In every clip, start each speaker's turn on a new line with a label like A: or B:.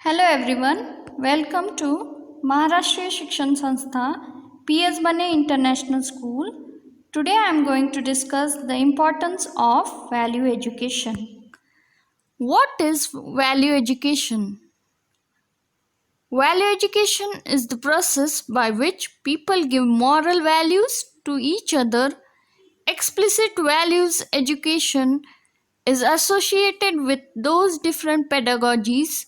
A: Hello everyone, welcome to Maharashtriya Shikshan Sanstha PS Bane International School. Today I am going to discuss the importance of value education. What is value education? Value education is the process by which people give moral values to each other. Explicit values education is associated with those different pedagogies,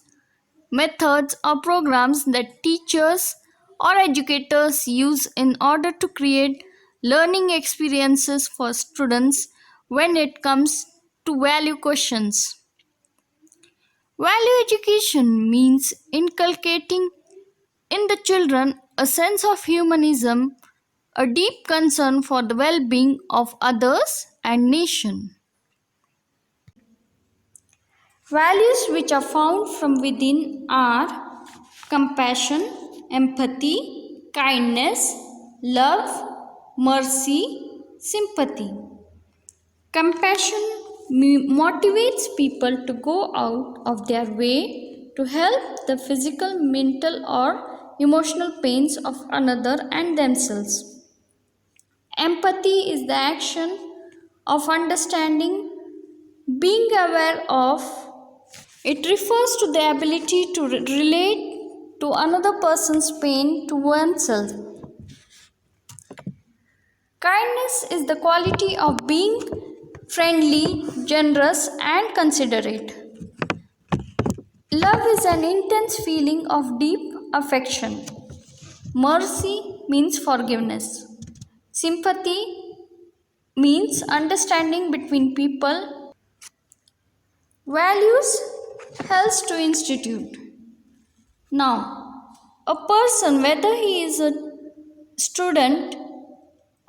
A: methods, or programs that teachers or educators use in order to create learning experiences for students when it comes to value questions. Value education means inculcating in the children a sense of humanism, a deep concern for the well being of others and nation. Values which are found from within are compassion, empathy, kindness, love, mercy, sympathy. Compassion motivates people to go out of their way to help the physical, mental, or emotional pains of another and themselves. Empathy is the action of understanding, being aware of. It refers to the ability to relate to another person's pain to oneself. Kindness is the quality of being friendly, generous, and considerate. Love is an intense feeling of deep affection. Mercy means forgiveness. Sympathy means understanding between people. Values helps to institute. Now, a person, whether he is a student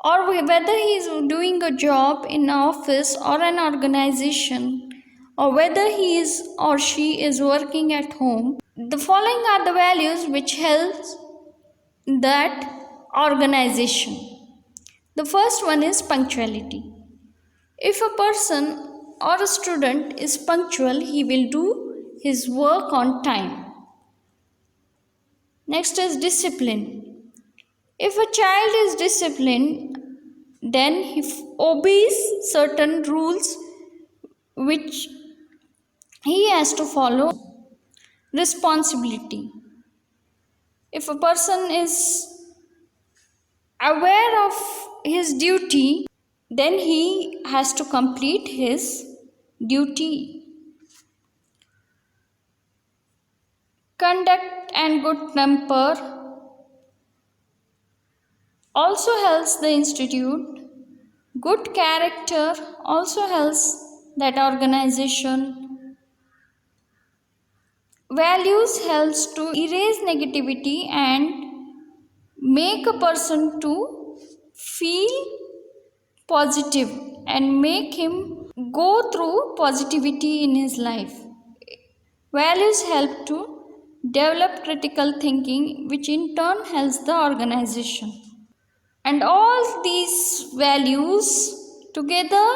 A: or whether he is doing a job in an office or an organization, or whether he is or she is working at home, the following are the values which helps that organization. The first one is punctuality. If a person or a student is punctual, he will do his work on time. Next is discipline. If a child is disciplined, then he obeys certain rules which he has to follow. Responsibility. If a person is aware of his duty, then he has to complete his duty. Conduct and good temper also helps the institute. Good character also helps that organization. Values helps to erase negativity and make a person to feel positive and make him go through positivity in his life. Values help to develop critical thinking, which in turn helps the organization. And all these values together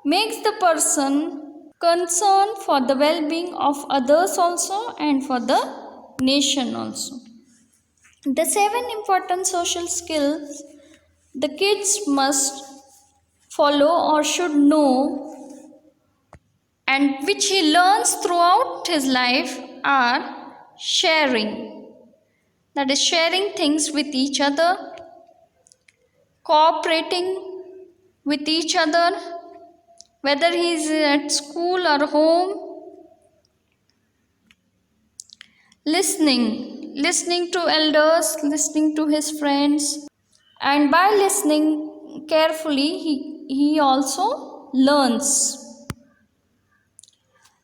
A: makes the person concerned for the well-being of others also and for the nation also. The 7 important social skills the kids must follow or should know and which he learns throughout his life are sharing. That is sharing things with each other, cooperating with each other, whether he is at school or home, listening to elders, listening to his friends, and by listening carefully, he also learns.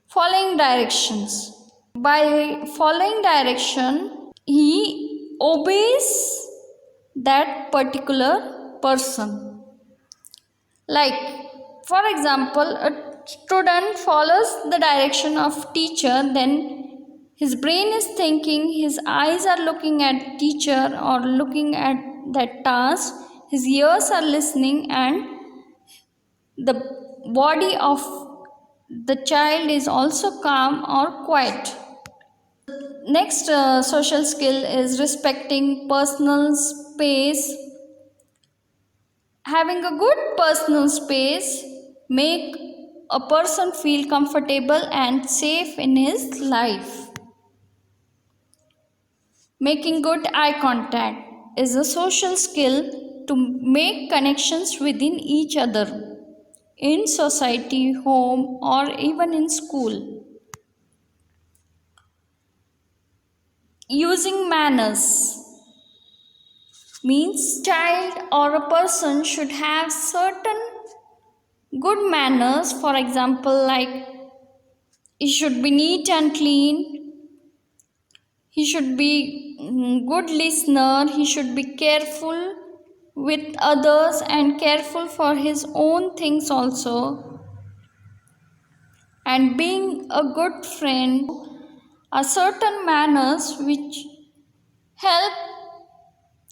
A: Following directions. By following direction, he obeys that particular person. Like, for example, a student follows the direction of teacher, then his brain is thinking, his eyes are looking at teacher or looking at that task, his ears are listening, and the body of the child is also calm or quiet. next social skill is respecting personal space. Having a good personal space make a person feel comfortable and safe in his life. Making good eye contact is a social skill to make connections within each other in society, home, or even in school. Using manners means child or a person should have certain good manners. For example, like he should be neat and clean, he should be good listener, he should be careful with others and careful for his own things also, and being a good friend are certain manners which help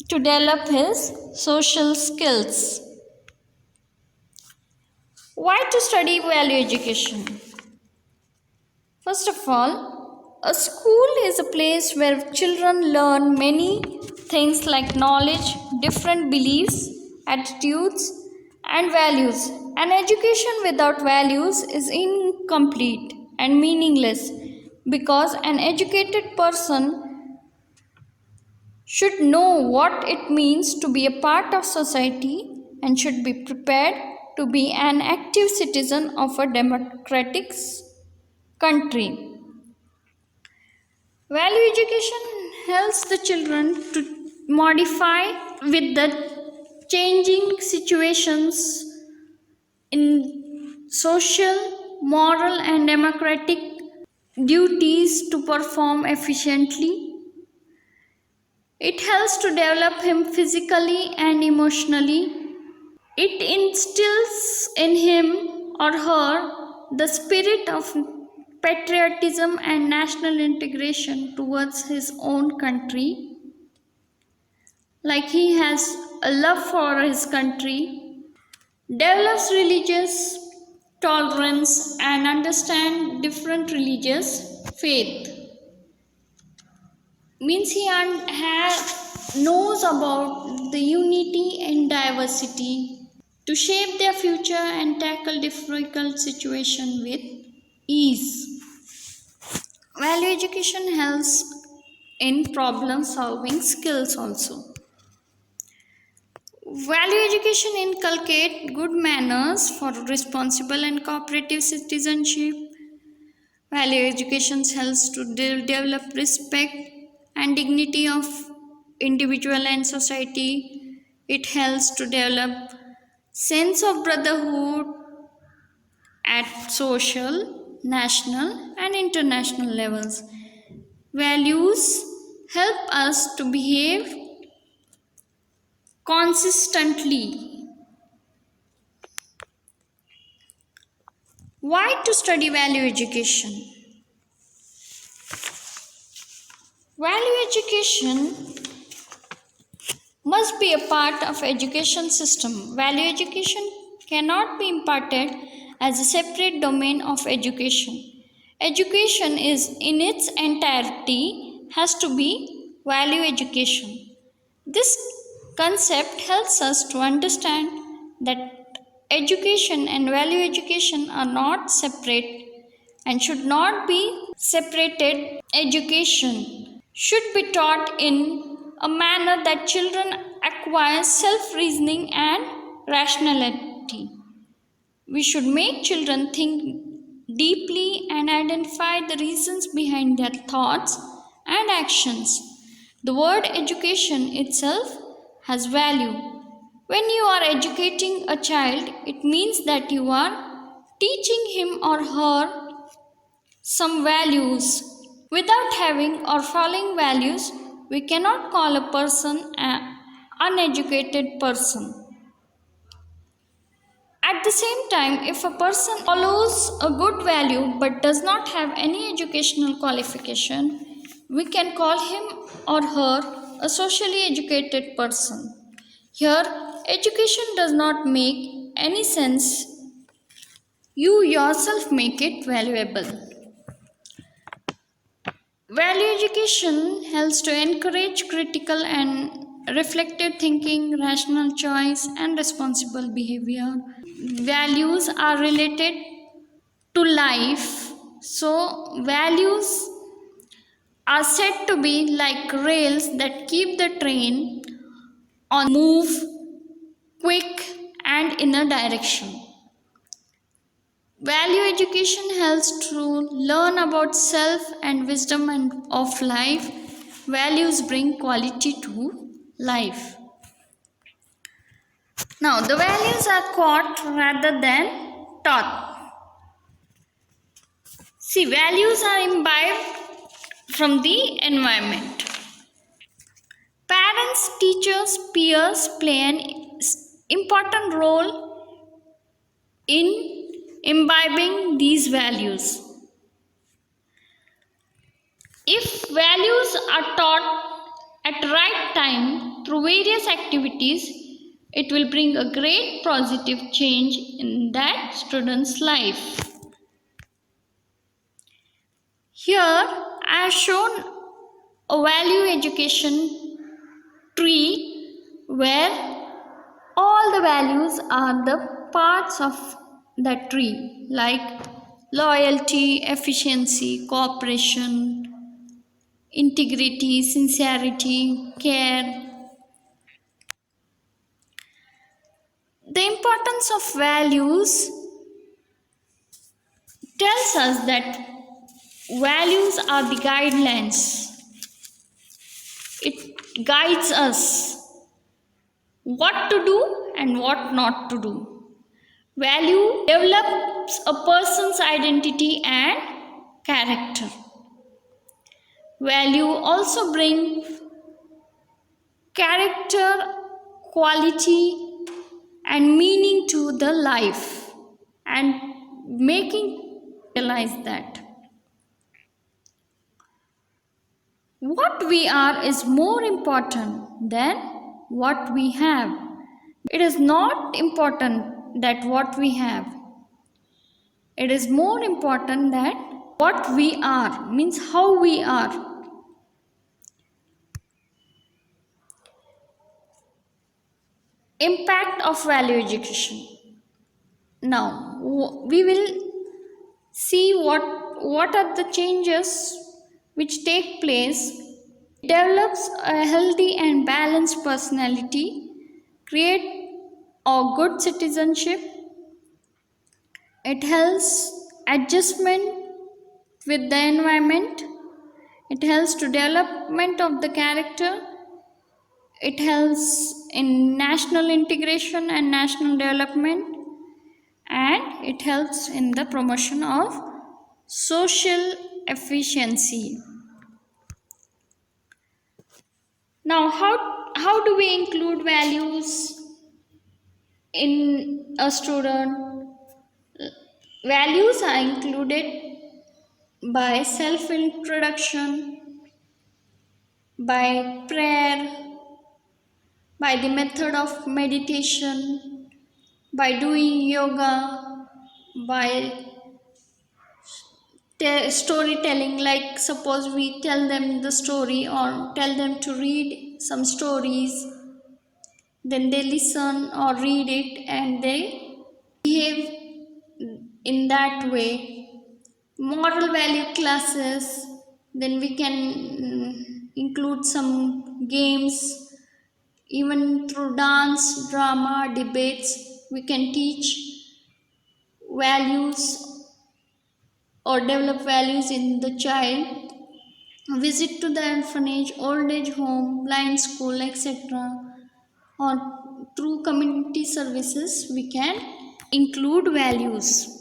A: to develop his social skills. Why to study value education? First of all, a school is a place where children learn many things like knowledge, different beliefs, attitudes, and values. An education without values is incomplete and meaningless because an educated person should know what it means to be a part of society and should be prepared to be an active citizen of a democratic country. Value education helps the children to modify with the changing situations in social, moral, and democratic duties to perform efficiently. It helps to develop him physically and emotionally. It instills in him or her the spirit of patriotism and national integration towards his own country. Like he has a love for his country, develops religious tolerance and understand different religious faith. Means he knows about the unity and diversity to shape their future and tackle difficult situation with ease. Value education helps in problem solving skills also. Value education inculcate good manners for responsible and cooperative citizenship. Value education helps to develop respect and dignity of individual and society. It helps to develop sense of brotherhood at social, national, and international levels. Values help us to behave consistently. Why to study value education? Value education must be a part of education system. Value education cannot be imparted as a separate domain of education. Education is in its entirety has to be value education. This concept helps us to understand that education and value education are not separate and should not be separated. Education should be taught in a manner that children acquire self reasoning and rationality. We should make children think deeply and identify the reasons behind their thoughts and actions. The word education itself has value. When you are educating a child, it means that you are teaching him or her some values. Without having or following values, we cannot call a person an uneducated person. At the same time, if a person follows a good value but does not have any educational qualification, we can call him or her a socially educated person. Here, education does not make any sense. You yourself make it valuable. Value education helps to encourage critical and reflective thinking, rational choice, and responsible behavior. Values are related to life, so values are said to be like rails that keep the train on move quick and in a direction. Value education helps to learn about self and wisdom and of life. Values bring quality to life. Now, the values are caught rather than taught. See, values are imbibed from the environment. Parents, teachers, peers play an important role in imbibing these values. If values are taught at right time through various activities, it will bring a great positive change in that student's life. Here I have shown a value education tree where all the values are the parts of that tree, like loyalty, efficiency, cooperation, integrity, sincerity, care. The importance of values tells us that values are the guidelines. It guides us what to do and what not to do. Value develops a person's identity and character. Value also bring character, quality and meaning to the life and making realize that what we are is more important than what we have. It is not important that what we have. It is more important that what we are, means how we are. Impact of value education. Now we will see what are the changes which take place. It develops a healthy and balanced personality, create a good citizenship. It helps adjustment with the environment. It helps to development of the character. It helps in national integration and national development, and it helps in the promotion of social efficiency. Now, how do we include values in a student? Values are included by self introduction, by prayer, by the method of meditation, by doing yoga, by storytelling, like suppose we tell them the story or tell them to read some stories, then they listen or read it and they behave in that way. Moral value classes, then we can include some games, even through dance, drama, debates, we can teach values or develop values in the child. Visit to the orphanage, old age home, blind school, etc. Or through community services, we can include values.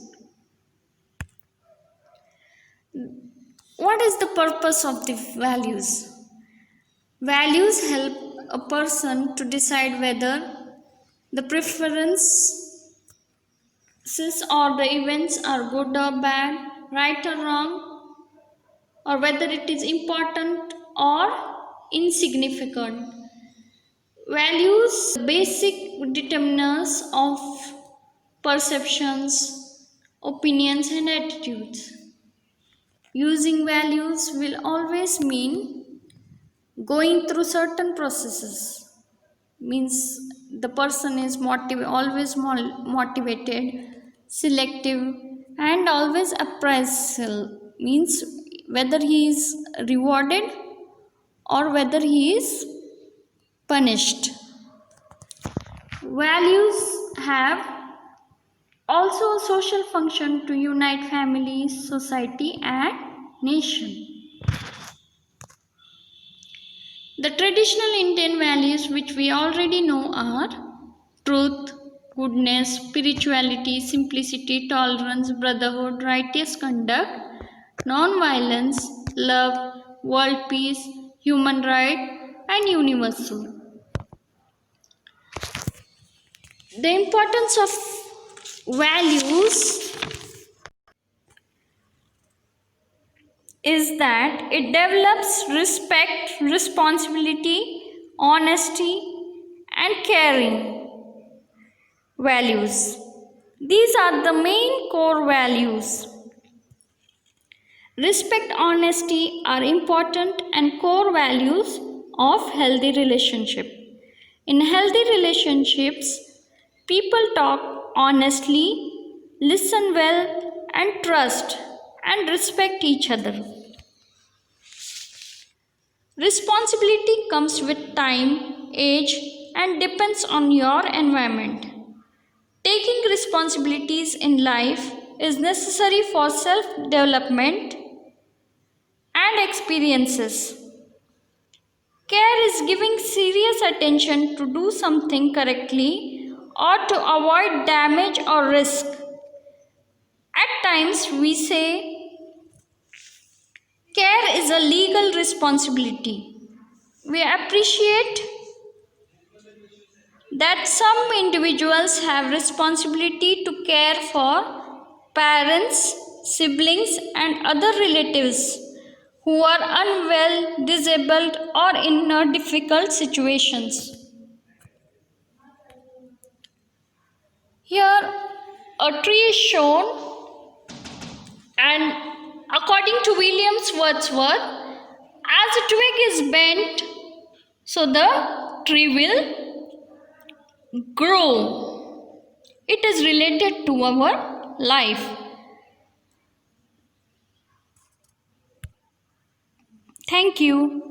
A: What is the purpose of the values? Values help a person to decide whether the preferences or the events are good or bad, right or wrong, or whether it is important or insignificant. Values, basic determiners of perceptions, opinions, and attitudes. Using values will always mean going through certain processes. Means the person is always motivated, selective, and always appraisal. Means whether he is rewarded or whether he is punished. Values have also a social function to unite families, society, and nation. The traditional Indian values which we already know are truth, goodness, spirituality, simplicity, tolerance, brotherhood, righteous conduct, non-violence, love, world peace, human right, and universal. The importance of values is that it develops respect, responsibility, honesty, and caring values. These are the main core values. Respect, honesty are important and core values of healthy relationship. In healthy relationships, people talk honestly, listen well, and trust and respect each other. Responsibility comes with time, age, and depends on your environment. Taking responsibilities in life is necessary for self-development and experiences. Care is giving serious attention to do something correctly or to avoid damage or risk. At times we say care is a legal responsibility. We appreciate that some individuals have responsibility to care for parents, siblings, and other relatives who are unwell, disabled, or in difficult situations. Here a tree is shown, and according to Williams Wordsworth, as a twig is bent, so the tree will grow. It is related to our life. Thank you.